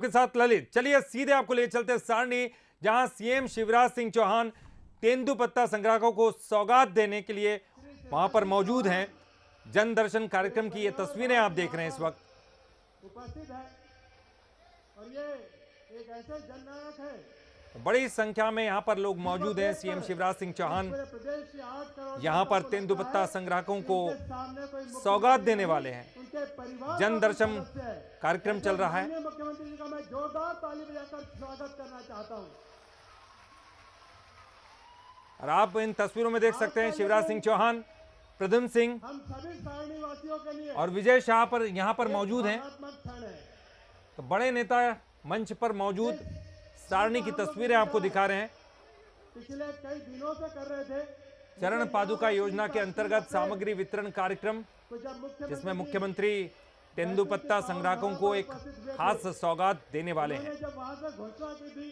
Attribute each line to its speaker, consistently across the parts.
Speaker 1: के साथ ललित। चलिए सीधे आपको ले चलते सारणी, जहां सीएम शिवराज सिंह चौहान तेंदुपत्ता संग्राहकों को सौगात देने के लिए वहां पर मौजूद हैं। जन दर्शन कार्यक्रम की ये तस्वीरें आप देख रहे हैं इस वक्त।
Speaker 2: उपस्थित है और ये एक ऐसे जननायक है,
Speaker 1: बड़ी संख्या में यहां पर लोग मौजूद हैं। सीएम शिवराज सिंह चौहान यहां पर तेंदुपत्ता संग्राहकों को सौगात देने वाले हैं। जन दर्शन कार्यक्रम चल रहा है।
Speaker 2: मुख्यमंत्री जी का मैं जोरदार ताली बजाकर स्वागत करना चाहता हूं।
Speaker 1: और आप इन तस्वीरों में देख सकते हैं शिवराज सिंह चौहान, प्रद्युम्न सिंह
Speaker 2: हम सभी सारणी वासियों के लिए
Speaker 1: और विजय शाह पर यहां पर मौजूद हैं।
Speaker 2: क्षण है।
Speaker 1: तो बड़े नेता मंच पर मौजूद सारणी की तस्वीरें आपको दिखा रहे हैं।
Speaker 2: पिछले कई दिनों से कर रहे थे
Speaker 1: चरण पादुका योजना के अंतर्गत सामग्री वितरण कार्यक्रम, जिसमें मुख्यमंत्री तेंदुपत्ता संग्राहकों को एक खास सौगात देने वाले हैं।
Speaker 2: जब वहां से घोषणा की थी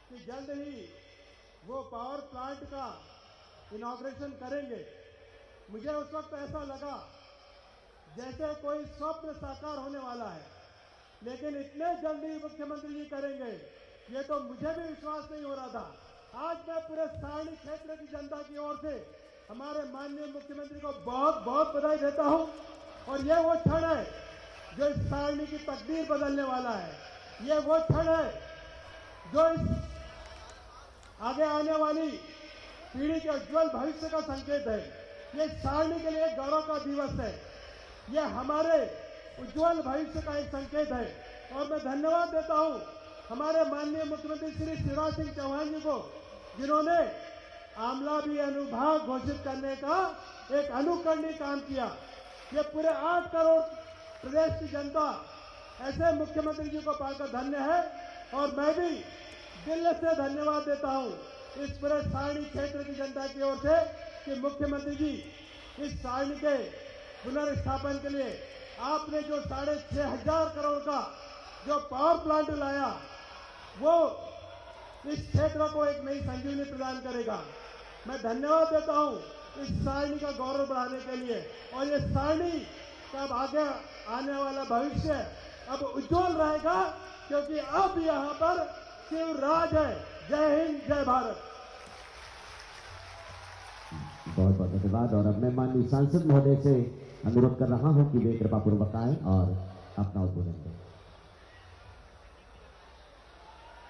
Speaker 2: कि जल्द ही वो पावर प्लांट का इनॉग्रेशन करेंगे, मुझे उस वक्त ऐसा लगा जैसे कोई स्वप्न साकार होने वाला है, लेकिन इतने जल्दी मुख्यमंत्री जी करेंगे ये तो मुझे भी विश्वास नहीं हो रहा था। आज मैं पूरे सारणी क्षेत्र की जनता की ओर से हमारे माननीय मुख्यमंत्री को बहुत बहुत बधाई देता हूं। और ये वो क्षण है जो इस सारणी की तकदीर बदलने वाला है। ये वो क्षण है जो इस आगे आने वाली पीढ़ी के उज्जवल भविष्य का संकेत है। ये सारणी के लिए एक गौरव का दिवस है। ये हमारे उज्जवल भविष्य का एक संकेत है। और मैं धन्यवाद देता हूं हमारे माननीय मुख्यमंत्री श्री शिवराज सिंह चौहान जी को, जिन्होंने आमला भी अनुभाग घोषित करने का एक अनुकरणीय काम किया। ये पूरे 8 करोड़ प्रदेश की जनता ऐसे मुख्यमंत्री जी को पाकर धन्य है। और मैं भी दिल से धन्यवाद देता हूं इस पूरे सारणी क्षेत्र की जनता की ओर से कि मुख्यमंत्री जी इस सारणी के पुनर्स्थापन के लिए आपने जो 6,500 करोड़ का जो पावर प्लांट लाया, वो इस क्षेत्र को एक नई संजीवनी प्रदान करेगा। मैं धन्यवाद देता हूं इस सारणी का गौरव बढ़ाने के लिए। और ये सारणी का अब आगे आने वाला भविष्य अब उज्जवल रहेगा, क्योंकि अब यहां पर शिवराज है। जय हिंद, जय भारत।
Speaker 3: बहुत बहुत धन्यवाद। और अब मैं माननीय सांसद महोदय से अनुरोध कर रहा हूं कि वे कृपा पूर्वक आएं और अपना उद्बोधन दें।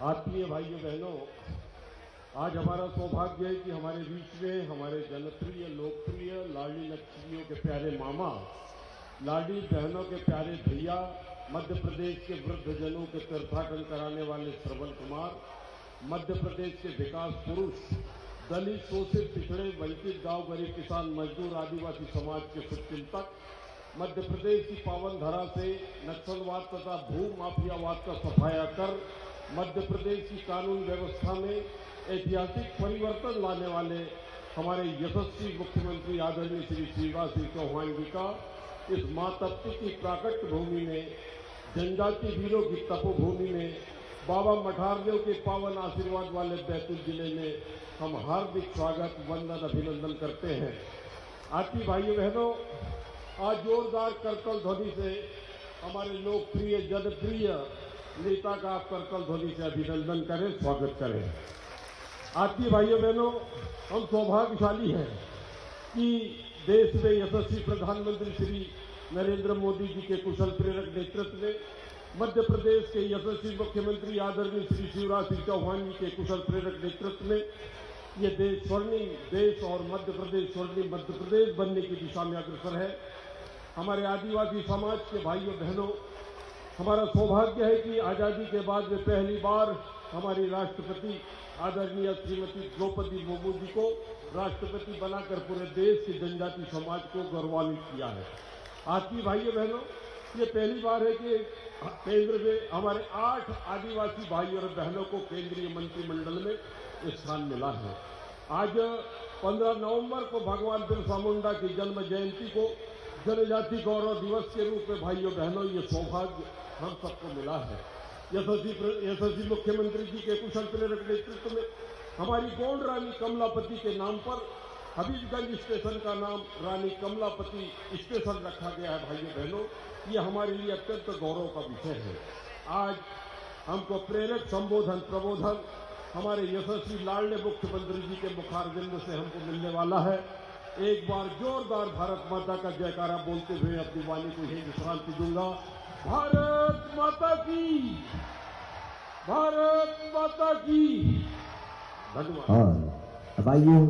Speaker 4: आत्मीय भाइयों बहनों, आज हमारा सौभाग्य है कि हमारे बीच में हमारे जनप्रिय, लोकप्रिय, लाडली लक्ष्मियों के प्यारे मामा, लाडली बहनों के प्यारे भैया, मध्य प्रदेश के वृद्धजनों के तीर्थाटन कराने वाले श्रवण कुमार, मध्य प्रदेश के विकास पुरुष, दलित, शोषित, पिछड़े, वंचित, गांव, गरीब, किसान, मजदूर, आदिवासी समाज के शुभचिंतक, मध्य प्रदेश की पावन धरा से नक्सलवाद तथा भू माफियावाद का सफाया कर मध्य प्रदेश की कानून व्यवस्था में ऐतिहासिक परिवर्तन लाने वाले हमारे यशस्वी मुख्यमंत्री आदरणीय श्री शिवराज सिंह चौहान जी का इस मां तत्व की प्राकट भूमि में, जनजाति वीरों की तपोभूमि में, बाबा मठारदेव के पावन आशीर्वाद वाले बैतूल जिले में हम हार्दिक स्वागत, वंदन, अभिनंदन करते हैं। आती भाइयों बहनों, आज जोरदार करतल ध्वनि से हमारे लोकप्रिय, जनप्रिय नेता का आप करतल ध्वनि से अभिनंदन करें, स्वागत करें। आती भाइयों बहनों, हम सौभाग्यशाली हैं कि देश में यशस्वी प्रधानमंत्री श्री नरेंद्र मोदी जी के कुशल प्रेरक नेतृत्व में, मध्य प्रदेश के यशस्वी मुख्यमंत्री आदरणीय श्री शिवराज सिंह चौहान जी के कुशल प्रेरक नेतृत्व में ये देश स्वर्णिम देश और मध्य प्रदेश स्वर्णिम मध्य प्रदेश बनने की दिशा में अग्रसर है। हमारे आदिवासी समाज के भाइयों बहनों, हमारा सौभाग्य है कि आजादी के बाद में पहली बार हमारी राष्ट्रपति आदरणीय श्रीमती द्रौपदी मुर्मू जी को राष्ट्रपति बनाकर पूरे देश के जनजाति समाज को गौरवान्वित किया है। आती भाइयों बहनों, ये पहली बार है कि केंद्र में हमारे 8 आदिवासी भाई और बहनों को केंद्रीय मंत्रिमंडल में स्थान मिला है। आज 15 नवंबर को भगवान बिरसा मुंडा की जन्म जयंती को जनजाति गौरव दिवस के रूप में भाइयों बहनों ये सौभाग्य हम सबको मिला है। यशस्वी मुख्यमंत्री जी के कुशल प्रेरक नेतृत्व में हमारी गोंड रानी कमलापति के नाम पर हबीबगंज स्टेशन का नाम रानी कमलापति स्टेशन रखा गया है। भाइयों बहनों, ये हमारे लिए अत्यंत गौरव का विषय है। आज हमको प्रेरक संबोधन प्रबोधन हमारे यशस्वी लाडले मुख्यमंत्री जी के मुखारविंद से हमको मिलने वाला है। एक बार जोरदार भारत माता का जयकारा बोलते हुए अपनी वाणी को यही विश्रांति दूंगा। भारत माता की, भारत माता की। धन्यवाद।
Speaker 3: और भाइयों,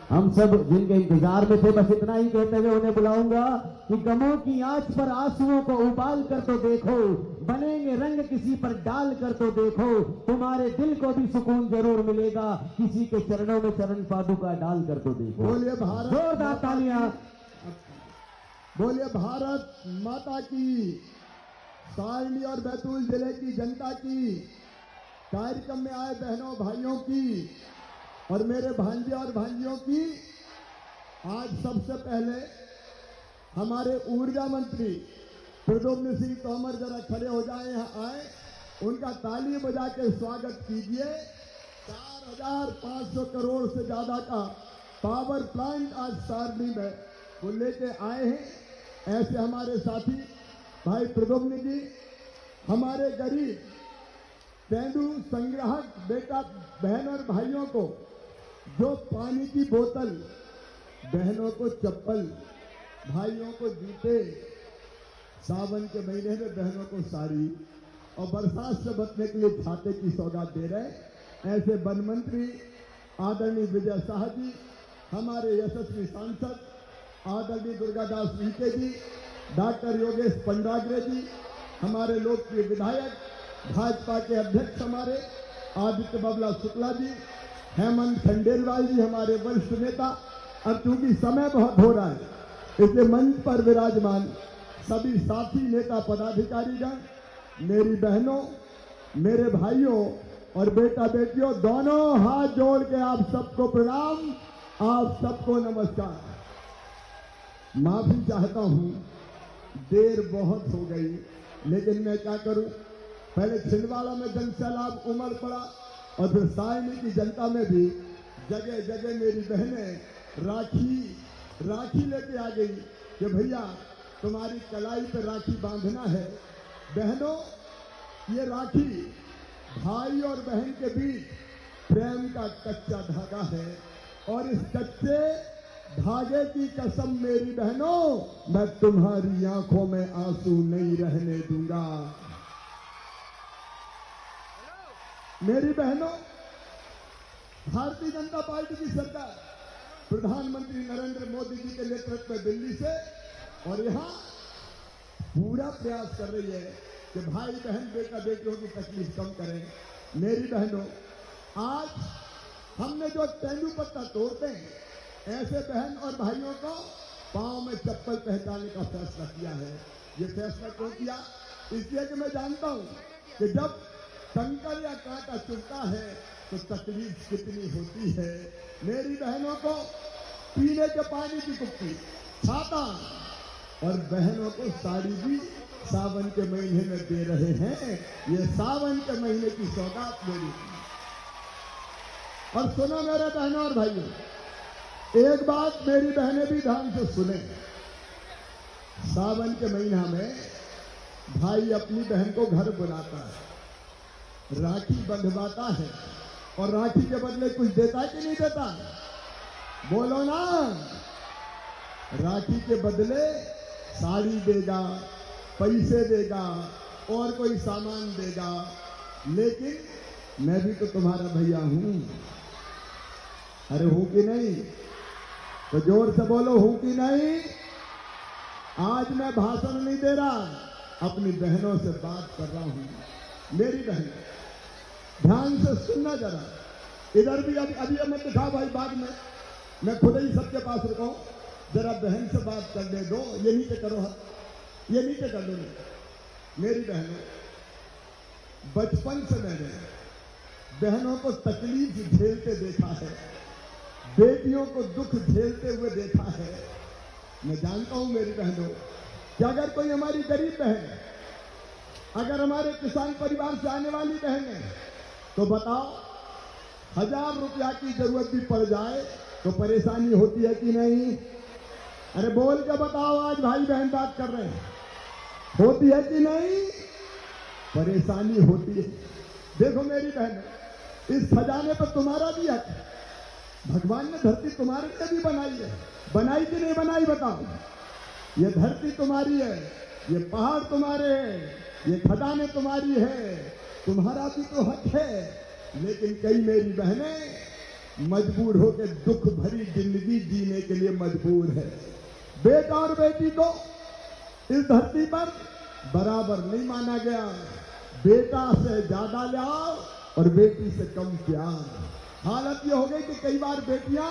Speaker 3: हम सब जिनके इंतजार में थे, बस इतना ही कहते हुए उन्हें बुलाऊंगा कि गमों की आंच पर आंसुओं को उबाल कर तो देखो, बनेंगे रंग किसी पर डाल कर तो देखो, तुम्हारे दिल को भी सुकून जरूर मिलेगा, किसी के चरणों में चरण पादुका डाल कर तो देखो।
Speaker 2: बोलिए भारत,
Speaker 3: जोरदार तालियां।
Speaker 2: बोलिए भारत माता की। सारणी और बैतूल जिले की जनता की, कार्यक्रम में आए बहनों भाइयों की और मेरे भांजे और भांजियों की। आज सबसे पहले हमारे ऊर्जा मंत्री प्रद्युम्न सिंह तोमर जरा खड़े हो जाए, यहाँ आए, उनका ताली बजा के स्वागत कीजिए। 4500 करोड़ से ज्यादा का पावर प्लांट आज सारणी में वो लेके आए हैं। ऐसे हमारे साथी भाई प्रद्युम्न जी, हमारे गरीब तेंदु संग्राहक बेटा बहन और भाइयों को जो पानी की बोतल, बहनों को चप्पल, भाइयों को जूते, सावन के महीने में बहनों को साड़ी और बरसात से बचने के लिए छाते की सौगात दे रहे हैं। ऐसे वन मंत्री आदरणीय विजय शाह जी, हमारे यशस्वी सांसद आदरणीय दुर्गादास उइके जी, डॉक्टर योगेश पंडाग्रे जी, हमारे लोकप्रिय विधायक भाजपा के अध्यक्ष हमारे आदित्य बाबला शुक्ला जी, हेमंत खंडेलवाल जी, हमारे वरिष्ठ नेता। अब चूंकि समय बहुत हो रहा है, इसलिए मंच पर विराजमान सभी साथी नेता पदाधिकारीगण, मेरी बहनों, मेरे भाइयों और बेटा बेटियों, दोनों हाथ जोड़ के आप सबको प्रणाम, आप सबको नमस्कार। माफी चाहता हूं, देर बहुत हो गई, लेकिन मैं क्या करूं, पहले छिंदवाड़ा में जनसैलाब उमड़ पड़ा और फिर सारणी की जनता में भी जगह जगह मेरी बहनें राखी लेके आ गई कि भैया तुम्हारी कलाई पे राखी बांधना है। बहनों, ये राखी भाई और बहन के बीच प्रेम का कच्चा धागा है और इस कच्चे धागे की कसम मेरी बहनों, मैं तुम्हारी आंखों में आंसू नहीं रहने दूंगा। मेरी बहनों, भारतीय जनता पार्टी की सरकार प्रधानमंत्री नरेंद्र मोदी जी के नेतृत्व में दिल्ली से और यहां पूरा प्रयास कर रही है कि भाई बहन बेटा बेटियों की तकलीफ कम करें। मेरी बहनों, आज हमने जो तेंदुपत्ता तोड़ते हैं, ऐसे बहन और भाइयों को पांव में चप्पल पहचाने का फैसला किया है। ये फैसला क्यों किया? इसलिए कि मैं जानता हूं कि जब कंकर या कांटा चुभता है तो तकलीफ कितनी होती है। मेरी बहनों को पीने के पानी की कुप्पी, छाता और बहनों को साड़ी भी सावन के महीने में दे रहे हैं। ये सावन के महीने की सौगात मेरी। और सुनो मेरे बहनों और भाइयों, एक बात मेरी बहनें भी ध्यान से सुने। सावन के महीना में भाई अपनी बहन को घर बुलाता है, राखी बंधवाता है और राखी के बदले कुछ देता है कि नहीं देता? बोलो ना। राखी के बदले साड़ी देगा, पैसे देगा और कोई सामान देगा। लेकिन मैं भी तो तुम्हारा भैया हूं। अरे हूं कि नहीं? तो जोर से बोलो, हूं कि नहीं? आज मैं भाषण नहीं दे रहा, अपनी बहनों से बात कर रहा हूं। मेरी बहन ध्यान से सुनना जरा। इधर भी अभी मैं दिखा भाई, बाद में मैं खुद ही सबके पास रुका हूं। जरा बहन से बात करने दो। ये नीचे करो, हाथ ये नीचे कर दो। मेरी बहनों, बचपन से मैंने बहनों को तकलीफ झेलते देखा है, बेटियों को दुख झेलते हुए देखा है। मैं जानता हूं मेरी बहनों कि अगर कोई हमारी गरीब बहन, अगर हमारे किसान परिवार से आने वाली बहन है, तो बताओ 1000 रुपया की जरूरत भी पड़ जाए तो परेशानी होती है कि नहीं? अरे बोल के बताओ, आज भाई बहन बात कर रहे हैं, होती है कि नहीं? परेशानी होती है। देखो मेरी बहन, इस खजाने पर तुम्हारा भी हक है। भगवान ने धरती तुम्हारे लिए भी बनाई है, बनाई कि नहीं बनाई बताओ? ये धरती तुम्हारी है, ये पहाड़ तुम्हारे हैं, ये खदानें तुम्हारी है, तुम्हारा भी तो हक है। लेकिन कई मेरी बहनें मजबूर होकर दुख भरी जिंदगी जीने के लिए मजबूर है। बेटा और बेटी को इस धरती पर बराबर नहीं माना गया। बेटा से ज्यादा लाओ और बेटी से कम प्यार। हालत ये हो गई कि कई बार बेटियां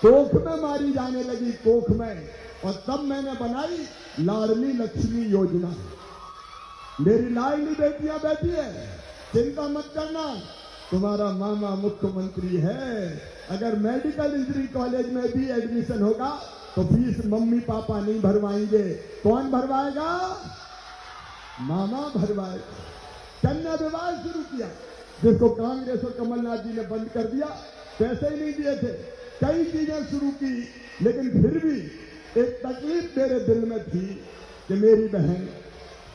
Speaker 2: कोख में मारी जाने लगी, कोख में। और तब मैंने बनाई लाडली लक्ष्मी योजना। मेरी लाडली बेटियां बैठी है, चिंता मत करना, तुम्हारा मामा मुख्यमंत्री है। अगर मेडिकल इंजीनियरिंग कॉलेज में भी एडमिशन होगा तो फीस मम्मी पापा नहीं भरवाएंगे। कौन भरवाएगा? मामा भरवाएगा। कन्या विवाह शुरू किया, जिसको कांग्रेस और कमलनाथ जी ने बंद कर दिया, पैसे ही नहीं दिए थे। कई चीजें शुरू की, लेकिन फिर भी एक तकलीफ मेरे दिल में थी कि मेरी बहन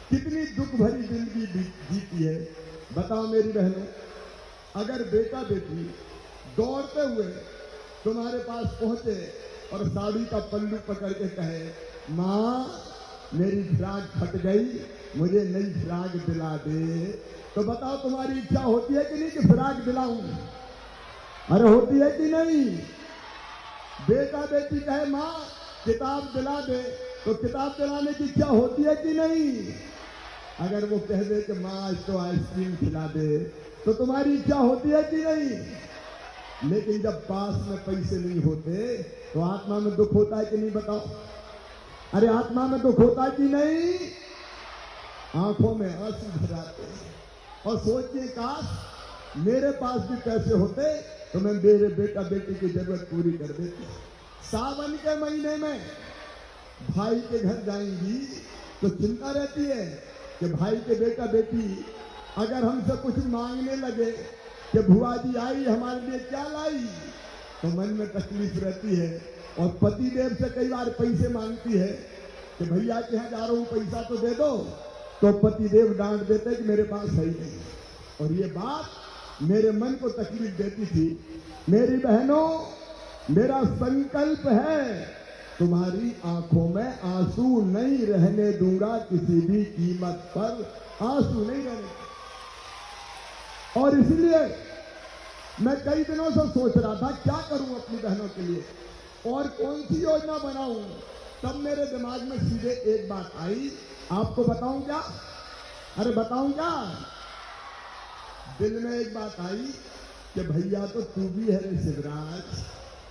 Speaker 2: कितनी दुख भरी जिंदगी जीती है। बताओ मेरी बहनों, अगर बेटा बेटी दौड़ते हुए तुम्हारे पास पहुंचे और साड़ी का पल्लू पकड़ के कहे, माँ मेरी फ्राक फट गई, मुझे नई फ्राक दिला दे, तो बताओ तुम्हारी इच्छा होती है कि नहीं कि फ्राक दिलाऊं? अरे होती है कि नहीं? बेटा बेटी कहे माँ किताब दिला दे, तो किताब दिलाने की इच्छा होती है कि नहीं? अगर वो कह दे कि माँ आज तो आइसक्रीम खिला दे, तो तुम्हारी इच्छा होती है कि नहीं? लेकिन जब पास में पैसे नहीं होते तो आत्मा में दुख होता है कि नहीं बताओ? अरे आत्मा में दुख होता है कि नहीं? आंखों में आंसू भर आते हैं और सोचिए काश मेरे पास भी पैसे होते तो मैं मेरे बेटा बेटी की जरूरत पूरी कर देती। सावन के महीने में भाई के घर जाएंगी तो चिंता रहती है कि भाई के बेटा बेटी अगर हमसे कुछ मांगने लगे कि भुआ जी आई हमारे लिए क्या लाई, तो मन में तकलीफ रहती है। और पति देव से कई बार पैसे मांगती है कि भैया के यहाँ जा रहा हूँ पैसा तो दे दो, तो पति देव डांट देते कि मेरे पास है ही नहीं। और ये बात मेरे मन को तकलीफ देती थी। मेरी बहनों, मेरा संकल्प है तुम्हारी आंखों में आंसू नहीं रहने दूंगा, किसी भी कीमत पर आंसू नहीं रहने। और इसलिए मैं कई दिनों से सोच रहा था क्या करूं अपनी बहनों के लिए और कौन सी योजना बनाऊं। तब मेरे दिमाग में सीधे एक बात आई, आपको बताऊं क्या? अरे बताऊं क्या? दिल में एक बात आई कि भैया तो तू भी है रे शिवराज,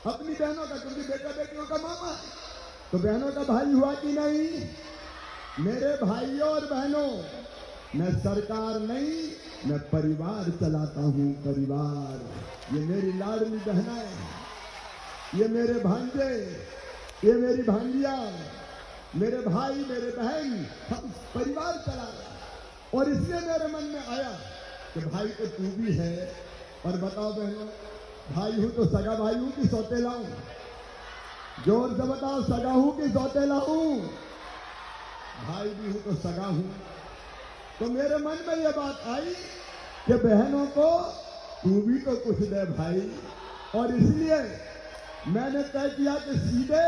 Speaker 2: अपनी बहनों का, क्योंकि बेटा बेटियों का मामा है, तो बहनों का भाई हुआ कि नहीं? मेरे भाइयों और बहनों, मैं सरकार नहीं, मैं परिवार चलाता हूं। परिवार, ये मेरी लाडली बहनाएं, ये मेरे भांजे, ये मेरी भांजिया, मेरे भाई मेरे बहन, हम परिवार चला रहे हैं। और इसलिए मेरे मन में आया कि भाई तो तू भी है। और बताओ बहनों, भाई हूं तो सगा भाई हूं कि सौतेला हूं? जोर से बताओ, सगा हूं कि सौतेला हूं? भाई भी हूं तो सगा हूं। तो मेरे मन में यह बात आई कि बहनों को तू भी तो कुछ दे भाई। और इसलिए मैंने तय किया कि सीधे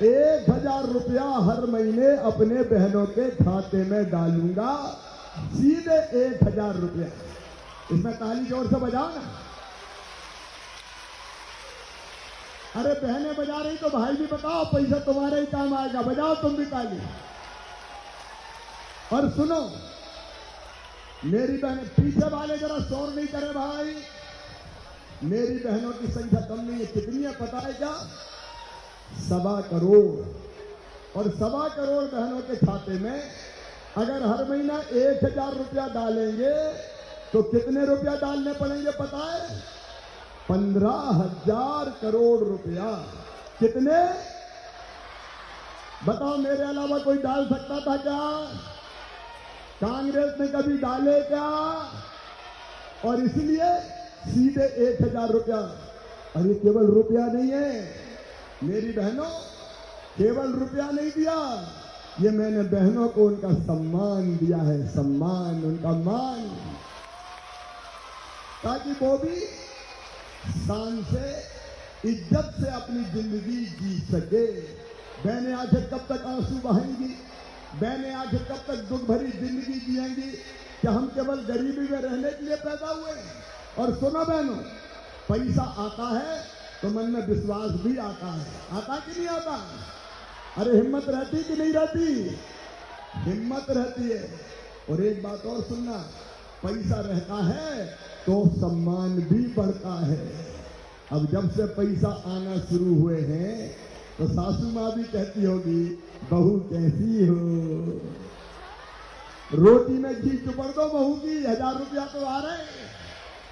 Speaker 2: 1000 रुपया हर महीने अपने बहनों के खाते में डालूंगा। सीधे 1000 रुपया। इसमें ताली जोर से बजाओ ना। अरे बहनें बजा रही तो भाई भी बताओ, पैसा तुम्हारे ही काम आएगा। बजाओ तुम भी ताली। और सुनो मेरी बहन, पीछे वाले जरा शोर नहीं करे भाई। मेरी बहनों की संख्या कम नहीं है। कितनी है पता है क्या? 1.25 करोड़। और 1.25 करोड़ बहनों के खाते में अगर हर महीना 1000 रुपया डालेंगे तो कितने रुपया डालने पड़ेंगे पता है? 15,000 करोड़ रुपया। कितने बताओ? मेरे अलावा कोई डाल सकता था क्या? कांग्रेस ने कभी डाले क्या? और इसलिए सीधे 1000 रुपया। और ये केवल रुपया नहीं है मेरी बहनों, केवल रुपया नहीं दिया, ये मैंने बहनों को उनका सम्मान दिया है, सम्मान, उनका मान, ताकि वो भी शान से, इज्जत से अपनी जिंदगी जी सके। बहनें आखिर कब तक आंसू बहाएंगी? बहनें आखिर कब तक दुख भरी जिंदगी जिएंगी? क्या हम केवल गरीबी में रहने के लिए पैदा हुए? और सुनो बहनों, पैसा आता है तो मन में विश्वास भी आता है, आता कि नहीं आता? अरे हिम्मत रहती कि नहीं रहती? हिम्मत रहती है। और एक बात और सुनना, पैसा रहता है तो सम्मान भी बढ़ता है। अब जब से पैसा आना शुरू हुए हैं तो सासू माँ भी कहती होगी, बहू कैसी हो, रोटी में घी चुपड़ दो बहू की, 1000 रुपया तो आ रहे।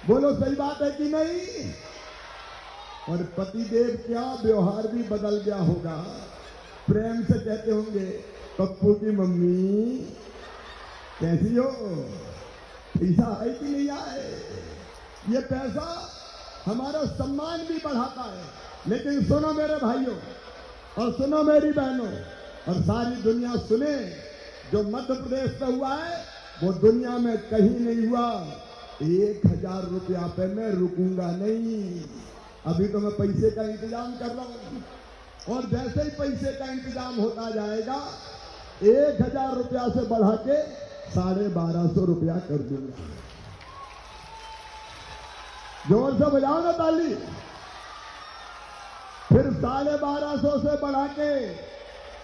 Speaker 2: बोलो सही बात है कि नहीं? और पतिदेव क्या व्यवहार भी बदल गया होगा, प्रेम से कहते होंगे, पप्पू की मम्मी कैसी हो, पैसा है कि नहीं आए? ये पैसा हमारा सम्मान भी बढ़ाता है। लेकिन सुनो मेरे भाइयों और सुनो मेरी बहनों और सारी दुनिया सुने, जो मध्य प्रदेश में हुआ है वो दुनिया में कहीं नहीं हुआ। 1000 रुपया पे मैं रुकूंगा नहीं। अभी तो मैं पैसे का इंतजाम कर रहा हूं और जैसे ही पैसे का इंतजाम होता जाएगा 1000 रुपया से बढ़ा के 1250 रुपया कर दूंगा। जोर से बजाओ ना ताली। फिर 1250 से बढ़ा के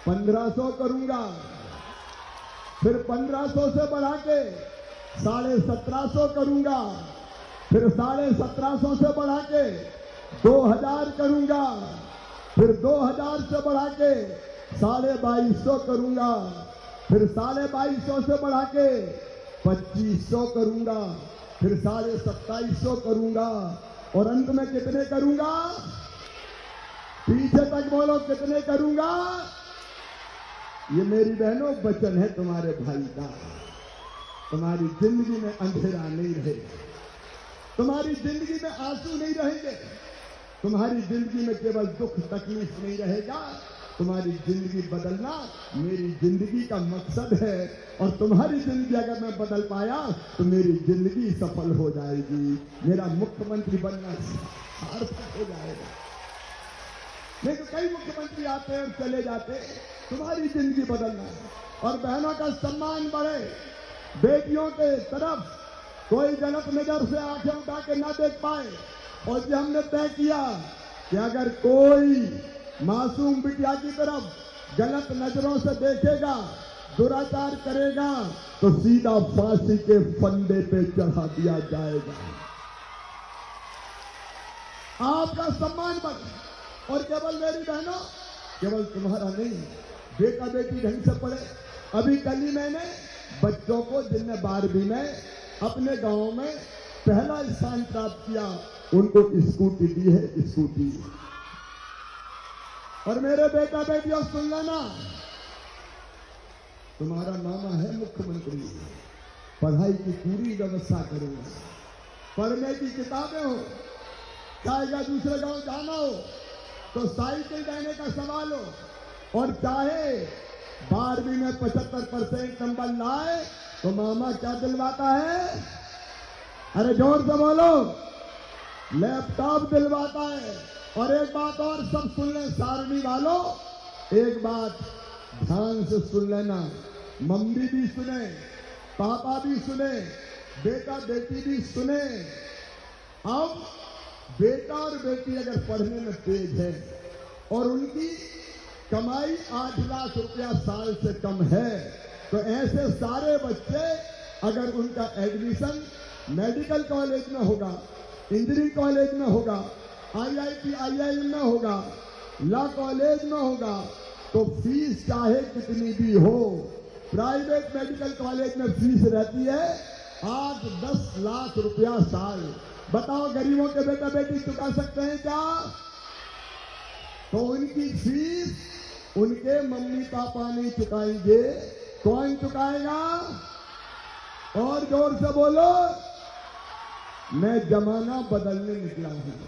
Speaker 2: 1500 करूंगा। फिर 1500 से बढ़ा के 1750 करूंगा। फिर 1750 से बढ़ा के 2000 करूंगा। फिर 2000 से बढ़ा के 2250 करूंगा। फिर 2250 से बढ़ा के 2500 करूंगा। फिर 2750 करूंगा। और अंत में कितने करूंगा? पीछे तक बोलो, कितने करूंगा? ये मेरी बहनों वचन है तुम्हारे भाई का। तुम्हारी जिंदगी में अंधेरा नहीं रहेगा, तुम्हारी जिंदगी में आंसू नहीं रहेंगे, तुम्हारी जिंदगी में केवल दुख तकलीफ नहीं रहेगा। तुम्हारी जिंदगी बदलना मेरी जिंदगी का मकसद है। और तुम्हारी जिंदगी अगर मैं बदल पाया तो मेरी जिंदगी सफल हो जाएगी, मेरा मुख्यमंत्री बनना सार्थक हो जाएगा। नहीं तो कई मुख्यमंत्री आते हैं और चले जाते हैं, तुम्हारी जिंदगी बदलना है। और बहनों का सम्मान बढ़े, बेटियों के तरफ कोई गलत नजर से आंखें उठा के ना देख पाए। और जो हमने तय किया कि अगर कोई मासूम बिटिया की तरफ गलत नजरों से देखेगा, दुराचार करेगा, तो सीधा फांसी के फंदे पे चढ़ा दिया जाएगा। आपका सम्मान बढ़े। और केवल मेरी बहनों, केवल तुम्हारा नहीं, बेटा बेटी ढंग से पढ़े। अभी कल ही मैंने बच्चों को जिनने 12वीं में अपने गांव में पहला स्थान प्राप्त किया, उनको स्कूटी दी है, स्कूटी। और मेरे बेटा बेटियों सुन लेना, तुम्हारा मामा है मुख्यमंत्री, पढ़ाई की पूरी व्यवस्था करूंगा। पढ़ने की किताबें हो, चाहे दूसरे गांव जाना हो तो साइकिल देने का सवाल हो, और चाहे 12वीं में 75% नंबर लाए तो मामा क्या दिलवाता है? अरे जोर से बोलो, लैपटॉप दिलवाता है। और एक बात और सब सुन लें सारणी वालों, एक बात ध्यान से सुन लेना, मम्मी भी सुने, पापा भी सुने, बेटा बेटी भी सुने। अब बेटा और बेटी अगर पढ़ने में तेज है और उनकी कमाई 8 लाख रुपया साल से कम है, तो ऐसे सारे बच्चे अगर उनका एडमिशन मेडिकल कॉलेज में होगा, इंजीनियरिंग कॉलेज में होगा, IIT IIM में होगा, लॉ कॉलेज में होगा, तो फीस चाहे कितनी भी हो, प्राइवेट मेडिकल कॉलेज में फीस रहती है 8-10 लाख रुपया साल। बताओ गरीबों के बेटा बेटी चुका सकते हैं क्या? तो उनकी फीस उनके मम्मी पापा नहीं चुकाएंगे, कौन चुकाएगा? और जोर से बोलो, मैं जमाना बदलने निकला हूं,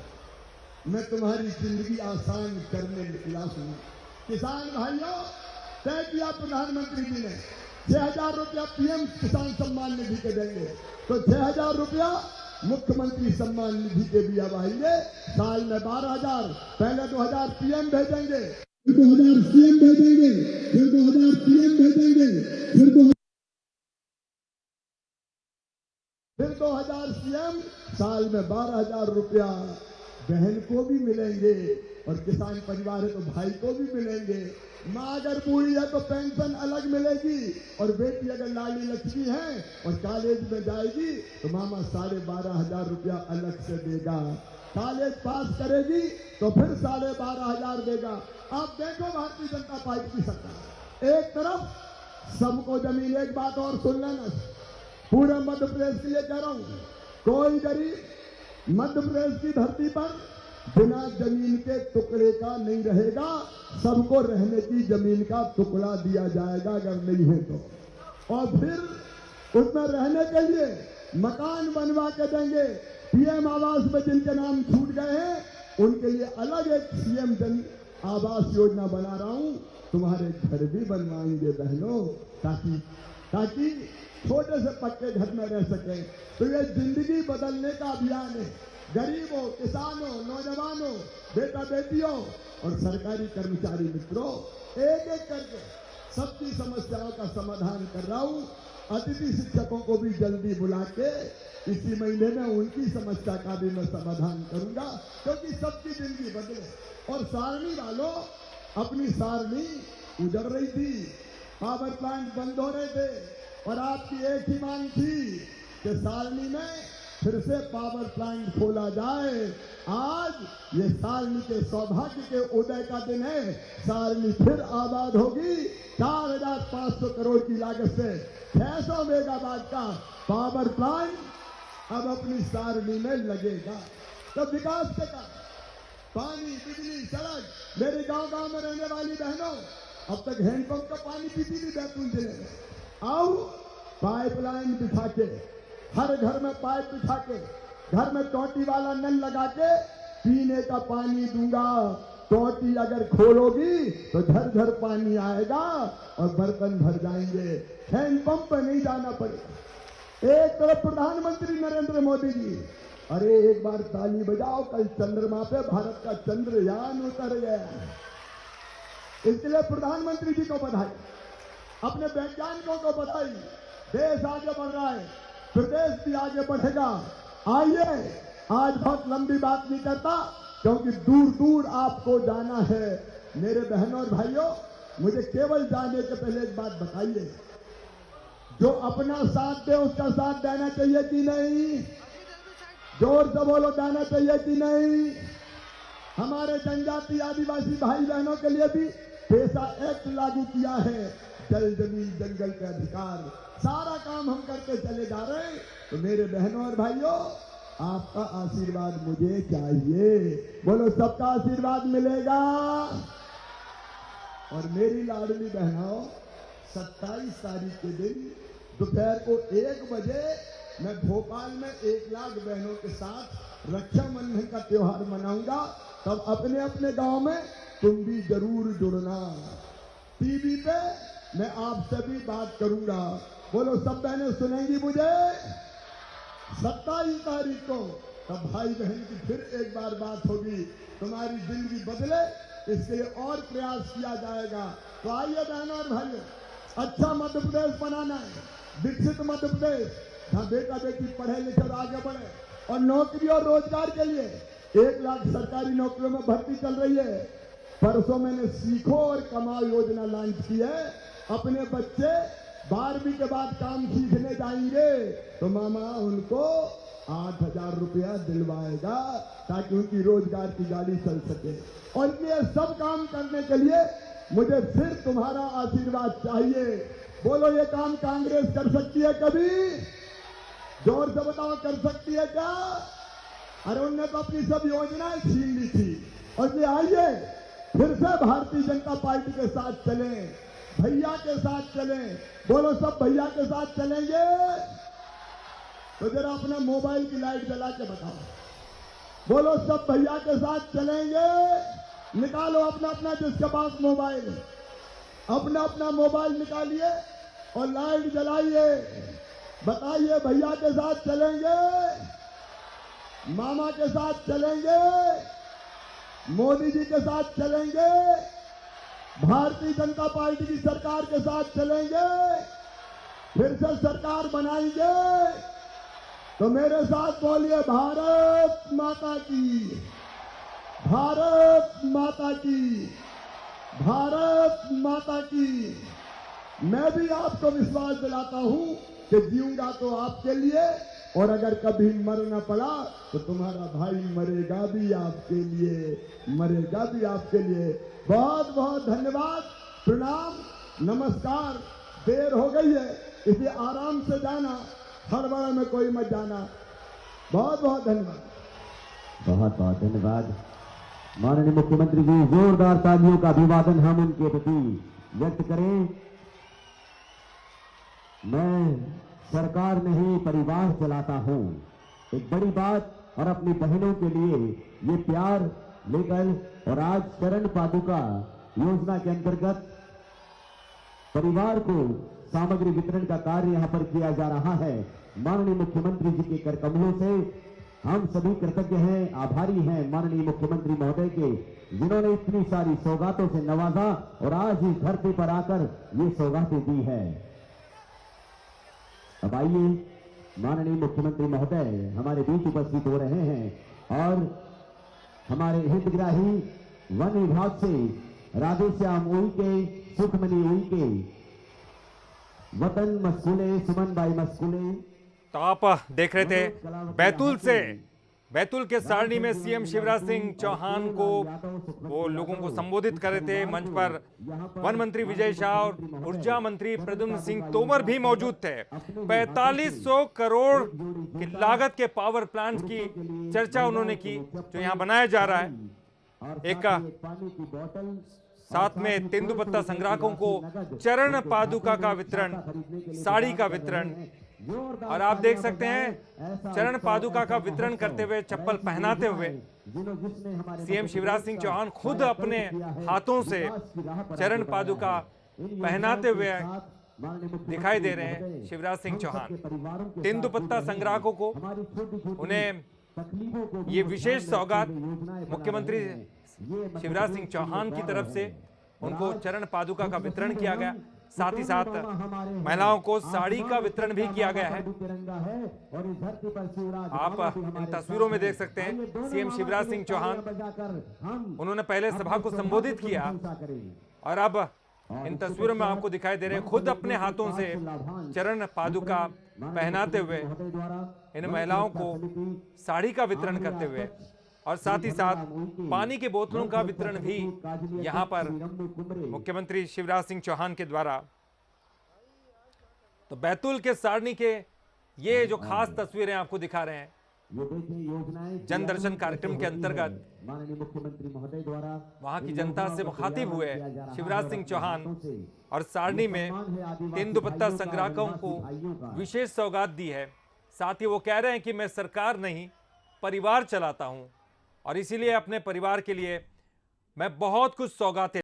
Speaker 2: मैं तुम्हारी जिंदगी आसान करने निकला हूं। किसान भाइयों, तय किया प्रधानमंत्री जी ने 6,000 रुपया पीएम किसान सम्मान निधि के देंगे, तो 6,000 रुपया मुख्यमंत्री सम्मान निधि के भी अब आएंगे। साल में 12,000, पहले 2,000 पीएम भेजेंगे, 2,000 सीएम भेजेंगे, फिर 2,000 पीएम भेजेंगे, फिर 2,000 सीएम। साल में 12,000 रुपया बहन को भी मिलेंगे, और किसान परिवार है तो भाई को भी मिलेंगे। माँ अगर बूढ़ी है तो पेंशन अलग मिलेगी, और बेटी अगर लाली लक्ष्मी है और कॉलेज में जाएगी तो मामा 12,500 रुपया अलग से देगा। कॉलेज पास करेगी तो फिर 12,500 देगा। आप देखो भारतीय जनता पार्टी की सरकार, एक तरफ सबको जमीन, एक बात और सुन लेना, पूरे मध्य प्रदेश के लिए कह रहा हूं, कोई गरीब मध्य प्रदेश की धरती पर बिना जमीन के टुकड़े का नहीं रहेगा। सबको रहने की जमीन का टुकड़ा दिया जाएगा अगर नहीं है तो, और फिर उसमें रहने के लिए मकान बनवा के देंगे। पीएम आवास में जिनके नाम छूट गए हैं उनके लिए अलग एक सीएम जन आवास योजना बना रहा हूं। तुम्हारे घर भी बनवाएंगे बहनों, ताकि छोटे से पक्के घर में रह सके। तो ये जिंदगी बदलने का अभियान है। गरीबों, किसानों, नौजवानों, बेटा बेटियों और सरकारी कर्मचारी मित्रों, एक एक करके सबकी समस्याओं का समाधान कर रहा हूं। अतिथि शिक्षकों को भी जल्दी बुला के इसी महीने में उनकी समस्या का भी मैं समाधान करूंगा, क्योंकि सबकी जिंदगी बदले। और सारणी वालों, अपनी सारणी उजड़ रही थी, पावर प्लांट बंद हो रहे थे, और आपकी एक ही मांग थी कि सारणी में फिर से पावर प्लांट खोला जाए। आज ये सारणी के सौभाग्य के उदय का दिन है। सारणी फिर आबाद होगी। 4,500 करोड़ की लागत से 600 मेगावाट का पावर प्लांट अब अपनी सारणी में लगेगा। तो विकास के काम, पानी, बिजली, सड़क, मेरे गांव में रहने वाली बहनों, अब तक हैंडपंप का पानी पीती थी बैतूल जिले में। आओ पाइपलाइन बिछा के, हर घर में पाइप बिछा के, घर में टोटी वाला नल लगा के पीने का पानी दूंगा। टोटी अगर खोलोगी तो झरझर पानी आएगा और बर्तन भर जाएंगे। हैंडपंप पे नहीं जाना पड़ेगा। एक तरफ प्रधानमंत्री नरेंद्र मोदी जी, अरे एक बार ताली बजाओ, कल चंद्रमा पे भारत का चंद्रयान उतर गया। इसके लिए प्रधानमंत्री जी को बधाई, अपने वैज्ञानिकों को बधाई। देश आगे बढ़ रहा है, प्रदेश भी आगे बढ़ेगा। आइए, आज बहुत लंबी बात नहीं करता, क्योंकि दूर दूर आपको जाना है। मेरे बहनों और भाइयों, मुझे केवल जाने के पहले एक बात बताइए, जो अपना साथ दे उसका साथ देना चाहिए कि नहीं? जोर से बोलो, देना चाहिए कि नहीं? हमारे जनजाति आदिवासी भाई बहनों के लिए भी पेशा एक्ट लागू किया है। जल, जमीन, जंगल के अधिकार, सारा काम हम करके चले जा रहे हैं। तो मेरे बहनों और भाइयों, आपका आशीर्वाद मुझे चाहिए। बोलो, सबका आशीर्वाद मिलेगा। और मेरी लाडली बहनों, 27 तारीख के दिन दोपहर को 1 बजे मैं भोपाल में 1 लाख बहनों के साथ रक्षाबंधन का त्योहार मनाऊंगा। तब अपने अपने गांव में तुम भी जरूर जुड़ना। टीवी पे मैं आपसे भी बात करूंगा। बोलो, सब बहनें सुनेंगी मुझे? 27 तारीख को तब भाई बहन की फिर एक बार बात होगी। तुम्हारी जिंदगी बदले, इसके लिए और प्रयास किया जाएगा। तो आइए बहनों और भाइयों, अच्छा मध्य प्रदेश बनाना है, विकसित मध्य प्रदेश, जहाँ बेटा बेटी पढ़े लिखे आगे बढ़े, और नौकरी और रोजगार के लिए 1 लाख सरकारी नौकरियों में भर्ती चल रही है। परसों मैंने सीखो और कमाओ योजना लॉन्च की है। अपने बच्चे 12वीं के बाद काम सीखने जाएंगे तो मामा उनको 8,000 रुपया दिलवाएगा, ताकि उनकी रोजगार की गाड़ी चल सके। और ये सब काम करने के लिए मुझे फिर तुम्हारा आशीर्वाद चाहिए। बोलो, ये काम कांग्रेस कर सकती है कभी? जोर से बताओ, कर सकती है क्या? अरे उनने तो अपनी सब योजनाएं छीन ली थी। और ये आइए, फिर से भारतीय जनता पार्टी के साथ चलें, भैया के साथ चलें। बोलो, सब भैया के साथ चलेंगे? तो जरा अपना मोबाइल की लाइट जला के बताओ। बोलो, सब भैया के साथ चलेंगे? निकालो अपना अपना जिसके पास मोबाइल है। अपना अपना मोबाइल निकालिए और लाइट जलाइए। बताइए भैया के साथ चलेंगे, मामा के साथ चलेंगे, मोदी जी के साथ चलेंगे, भारतीय जनता पार्टी की सरकार के साथ चलेंगे, फिर से सरकार बनाएंगे। तो मेरे साथ बोलिए भारत माता की, भारत माता की, भारत माता की। मैं भी आपको विश्वास दिलाता हूं कि जीऊंगा तो आपके लिए, और अगर कभी मरना पड़ा तो तुम्हारा भाई मरेगा भी आपके लिए, मरेगा भी आपके लिए। बहुत बहुत धन्यवाद, प्रणाम, नमस्कार। देर हो गई है, इसे आराम से जाना, हड़बड़ा में कोई मत जाना। बहुत बहुत धन्यवाद।
Speaker 3: बहुत बहुत धन्यवाद माननीय मुख्यमंत्री जी। जोरदार तालियों का अभिवादन हम उनके प्रति व्यक्त करें। मैं सरकार नहीं परिवार चलाता हूं, एक बड़ी बात, और अपनी बहनों के लिए ये प्यार लेकर, और आज चरण पादुका योजना के अंतर्गत परिवार को सामग्री वितरण का कार्य यहां पर किया जा रहा है। माननीय मुख्यमंत्री जी के कर कमलों से हम सभी कृतज्ञ हैं, आभारी हैं माननीय मुख्यमंत्री महोदय के, जिन्होंने इतनी सारी सौगातों से नवाजा और आज इस धरती पर आकर ये सौगातें दी है। अब आइए माननीय मुख्यमंत्री महोदय हमारे बीच उपस्थित हो रहे हैं और हमारे हितग्राही वन विभाग से राधेश्याम उइके, सुखमनी उइके, वतन मस्कुले, सुमन बाई मस्कुले।
Speaker 1: तो आप देख रहे थे बैतूल के सारणी में सीएम शिवराज सिंह चौहान को वो लोगों को संबोधित कर रहे थे। मंच पर वन मंत्री विजय शाह और ऊर्जा मंत्री प्रद्युम्न सिंह तोमर भी मौजूद थे। 4500 करोड़ की लागत के पावर प्लांट की चर्चा उन्होंने की जो यहाँ बनाया जा रहा है। एक साथ में तेंदुपत्ता संग्राहकों को चरण पादुका का वितरण, साड़ी का वितरण, और आप देख सकते हैं चरण पादुका का वितरण करते हुए, चप्पल पहनाते हुए सीएम शिवराज सिंह चौहान खुद अपने हाथों से चरण पादुका पहनाते हुए दिखाई दे रहे हैं। शिवराज सिंह चौहान तेंदुपत्ता संग्राहकों को उन्हें ये विशेष सौगात मुख्यमंत्री शिवराज सिंह चौहान की तरफ से उनको चरण पादुका का वितरण किया गया। साथ ही साथ महिलाओं को साड़ी का वितरण भी किया गया है। आप इन तस्वीरों में देख सकते हैं सीएम शिवराज सिंह चौहान, उन्होंने पहले सभा को संबोधित किया और अब इन तस्वीरों में आपको दिखाई दे रहे हैं खुद अपने हाथों से चरण पादुका पहनाते हुए इन महिलाओं को साड़ी का वितरण करते हुए, और साथ ही साथ पानी की बोतलों का वितरण भी यहां पर मुख्यमंत्री शिवराज सिंह चौहान के द्वारा। तो बैतूल के सारणी के ये जो खास तस्वीरें आपको दिखा रहे हैं जन दर्शन कार्यक्रम के अंतर्गत
Speaker 3: माननीय मुख्यमंत्री महोदय द्वारा
Speaker 1: वहां की जनता से मुखातिब हुए शिवराज सिंह चौहान, और सारणी में तेंदुपत्ता संग्राहकों को विशेष सौगात दी है। साथ ही वो कह रहे हैं कि मैं सरकार नहीं परिवार चलाता हूं, और इसीलिए अपने परिवार के लिए मैं बहुत कुछ सौगातें